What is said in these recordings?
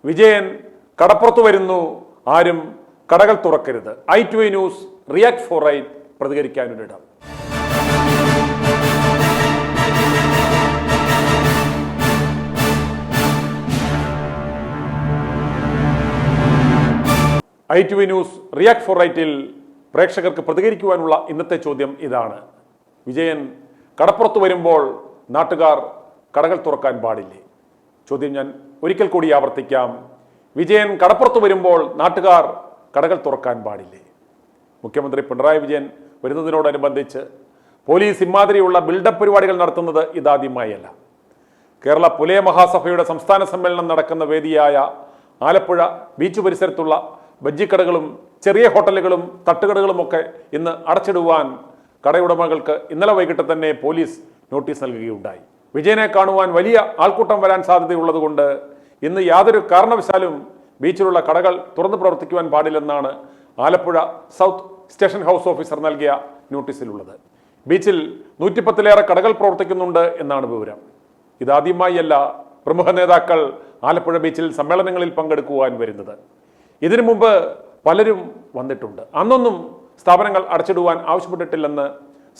വിജയൻ കടപ്പുറത്ത് വരുന്നു, ആരും കടകൾ തുറക്കരുത്. i2i news react for right പ്രതികരിക്കാനൊരിടം. i2i ന്യൂസ് റിയാക്ട് ഫോർ റൈറ്റിൽ പ്രേക്ഷകർക്ക് പ്രതികരിക്കുവാനുള്ള ഇന്നത്തെ ചോദ്യം ഇതാണ്: വിജയൻ കടപ്പുറത്ത് വരുമ്പോൾ നാട്ടുകാർ കടകൾ തുറക്കാൻ പാടില്ലേ? ചോദ്യം ഞാൻ ഒരിക്കൽ കൂടി ആവർത്തിക്കാം. വിജയൻ കടപ്പുറത്ത് വരുമ്പോൾ നാട്ടുകാർ കടകൾ തുറക്കാൻ പാടില്ലേ? മുഖ്യമന്ത്രി പിണറായി വിജയൻ വരുന്നതിനോടനുബന്ധിച്ച് പോലീസ് ഇമാതിരിയുള്ള ബിൽഡപ്പ് പരിപാടികൾ നടത്തുന്നത് ഇതാദ്യമായല്ല. കേരള പുലയ മഹാസഭയുടെ സംസ്ഥാന സമ്മേളനം നടക്കുന്ന വേദിയായ ആലപ്പുഴ ബീച്ച് പരിസരത്തുള്ള ബജ്ജിക്കടകളും ചെറിയ ഹോട്ടലുകളും തട്ടുകടകളുമൊക്കെ ഇന്ന് അടച്ചിടുവാൻ കടയുടമകൾക്ക് ഇന്നലെ വൈകിട്ട് തന്നെ പോലീസ് നോട്ടീസ് നൽകുകയുണ്ടായി. വിജയനെ കാണുവാൻ വലിയ ആൾക്കൂട്ടം വരാൻ സാധ്യതയുള്ളതുകൊണ്ട് ഇന്ന് യാതൊരു കാരണവശാലും ബീച്ചിലുള്ള കടകൾ തുറന്നു പ്രവർത്തിക്കുവാൻ പാടില്ലെന്നാണ് Alappuzha south station house officer നൽകിയ നോട്ടീസിലുള്ളത്. ബീച്ചിൽ 110-ലേറെ കടകൾ പ്രവർത്തിക്കുന്നുണ്ട് എന്നാണ് വിവരം. ഇതാദ്യമായല്ല പ്രമുഖ നേതാക്കൾ ആലപ്പുഴ ബീച്ചിൽ സമ്മേളനങ്ങളിൽ പങ്കെടുക്കുവാൻ വരുന്നത്. ഇതിനു മുമ്പ് പലരും വന്നിട്ടുണ്ട്. അന്നൊന്നും സ്ഥാപനങ്ങൾ അടച്ചിടുവാൻ ആവശ്യപ്പെട്ടിട്ടില്ലെന്ന്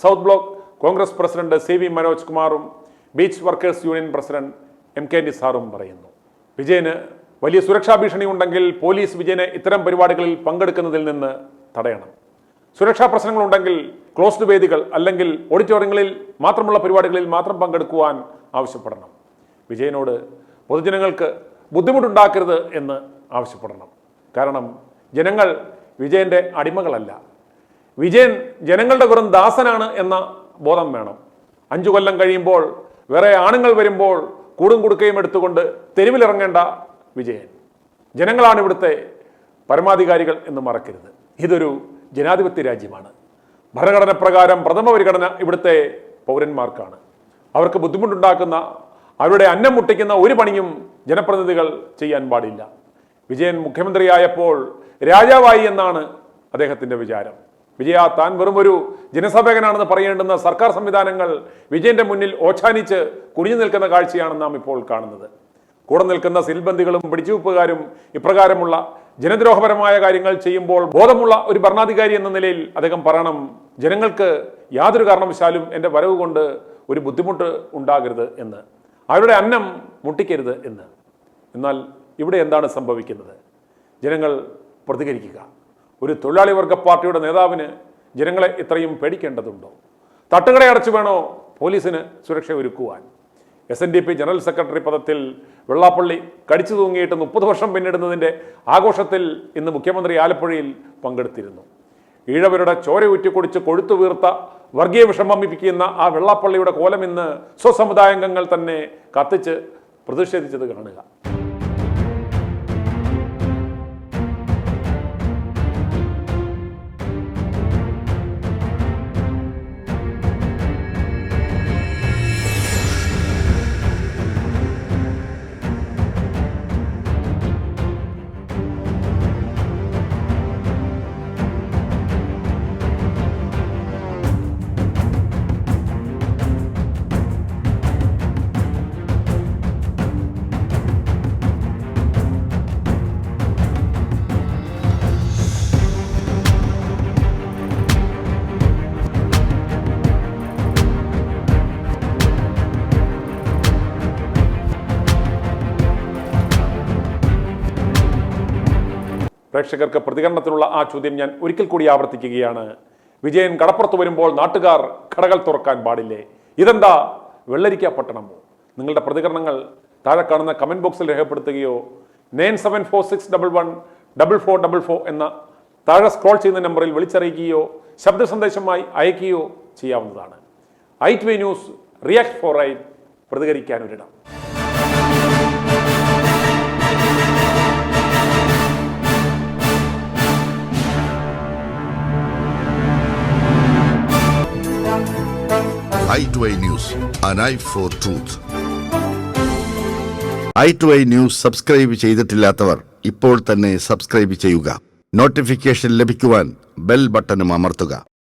south block Congress president CV Manoj കുമാറും beach workers union president MK നിസാറും പറയുന്നു. വിജയന് വലിയ സുരക്ഷാ ഭീഷണി ഉണ്ടെങ്കിൽ പോലീസ് വിജയനെ ഇത്തരം പരിപാടികളിൽ പങ്കെടുക്കുന്നതിൽ നിന്ന് തടയണം. സുരക്ഷാ പ്രശ്നങ്ങളുണ്ടെങ്കിൽ ക്ലോസ്ഡ് വേദികൾ അല്ലെങ്കിൽ ഓഡിറ്റോറിയങ്ങളിൽ മാത്രമുള്ള പരിപാടികളിൽ മാത്രം പങ്കെടുക്കുവാൻ ആവശ്യപ്പെടണം. വിജയനോട് പൊതുജനങ്ങൾക്ക് ബുദ്ധിമുട്ടുണ്ടാക്കരുത് എന്ന് ആവശ്യപ്പെടണം. കാരണം ജനങ്ങൾ വിജയന്റെ അടിമകളല്ല. വിജയൻ ജനങ്ങളുടെ വെറും ദാസനാണ് എന്ന ബോധം വേണം. 5 കൊല്ലം കഴിയുമ്പോൾ വേറെ ആണുങ്ങൾ വരുമ്പോൾ കൂടും കുടുക്കയും എടുത്തുകൊണ്ട് തെരുവിലിറങ്ങേണ്ട വിജയൻ. ജനങ്ങളാണ് ഇവിടുത്തെ പരമാധികാരികൾ എന്ന് മറക്കരുത്. ഇതൊരു ജനാധിപത്യ രാജ്യമാണ്. ഭരണഘടന പ്രകാരം പ്രഥമ പരിഗണന ഇവിടുത്തെ പൗരന്മാർക്കാണ്. അവർക്ക് ബുദ്ധിമുട്ടുണ്ടാക്കുന്ന, അവരുടെ അന്നം മുട്ടിക്കുന്ന ഒരു പണിയും ജനപ്രതിനിധികൾ ചെയ്യാൻ പാടില്ല. വിജയൻ മുഖ്യമന്ത്രിയായപ്പോൾ രാജാവായി എന്നാണ് അദ്ദേഹത്തിന്റെ വിചാരം. താൻ വെറും ഒരു ജനസേവകനാണെന്ന് പറയേണ്ടുന്ന സർക്കാർ സംവിധാനങ്ങൾ വിജയന്റെ മുന്നിൽ ഓച്ഛാനിച്ച് കുനിഞ്ഞു നിൽക്കുന്ന കാഴ്ചയാണ് നാം ഇപ്പോൾ കാണുന്നത്. കൂടെ നിൽക്കുന്ന സിൽബന്ദികളും പിടിച്ചുവെപ്പുകാരും ഇപ്രകാരമുള്ള ജനദ്രോഹപരമായ കാര്യങ്ങൾ ചെയ്യുമ്പോൾ ബോധമുള്ള ഒരു ഭരണാധികാരി എന്ന നിലയിൽ അദ്ദേഹം പറയണം, ജനങ്ങൾക്ക് യാതൊരു കാരണവശാലും എൻ്റെ വരവ് കൊണ്ട് ഒരു ബുദ്ധിമുട്ട് ഉണ്ടാകരുത് എന്ന്, അവരുടെ അന്നം മുട്ടിക്കരുത് എന്ന്. എന്നാൽ ഇവിടെ എന്താണ് സംഭവിക്കുന്നത്? ജനങ്ങൾ പ്രതികരിക്കുക. ഒരു തൊഴിലാളി വർഗ പാർട്ടിയുടെ നേതാവിന് ജനങ്ങളെ ഇത്രയും പേടിക്കേണ്ടതുണ്ടോ? തട്ടുകട അടച്ചു വേണോ പോലീസിന് സുരക്ഷ ഒരുക്കുവാൻ? SNDP ജനറൽ സെക്രട്ടറി പദത്തിൽ വെള്ളാപ്പള്ളി കടിച്ചു തൂങ്ങിയിട്ട് 30 വർഷം പിന്നിടുന്നതിൻ്റെ ആഘോഷത്തിൽ ഇന്ന് മുഖ്യമന്ത്രി ആലപ്പുഴയിൽ പങ്കെടുത്തിരുന്നു. ഈഴവരുടെ ചോര ഊറ്റിക്കുടിച്ച് കൊഴുത്തു വീർത്ത വർഗീയ വിഷം വമിപ്പിക്കുന്ന ആ വെള്ളാപ്പള്ളിയുടെ കോലം ഇന്ന് സ്വസമുദായാംഗങ്ങൾ തന്നെ കത്തിച്ച് പ്രതിഷേധിച്ചത് കാണുക. പ്രേക്ഷകർക്ക് പ്രതികരണത്തിനുള്ള ആ ചോദ്യം ഞാൻ ഒരിക്കൽ കൂടി ആവർത്തിക്കുകയാണ്. വിജയൻ കടപ്പുറത്ത് വരുമ്പോൾ നാട്ടുകാർ കടകൾ തുറക്കാൻ പാടില്ലേ? ഇതെന്താ വെള്ളരിക്ക പട്ടണമോ? നിങ്ങളുടെ പ്രതികരണങ്ങൾ താഴെ കാണുന്ന കമന്റ് ബോക്സിൽ രേഖപ്പെടുത്തുകയോ 9746114444 എന്ന താഴെ സ്ക്രോൾ ചെയ്യുന്ന നമ്പറിൽ വിളിച്ചറിയിക്കുകയോ ശബ്ദ സന്ദേശമായി അയക്കുകയോ ചെയ്യാവുന്നതാണ്. i2i news react for right പ്രതികരിക്കാനൊരിടം. i2i News, an eye for truth. i2i News subscribe ചെയ്തിട്ടില്ലാത്തവർ ഇപ്പോൾ തന്നെ സബ്സ്ക്രൈബ് ചെയ്യുക. നോട്ടിഫിക്കേഷൻ ലഭിക്കുവാൻ ബെൽ ബട്ടണും അമർത്തുക.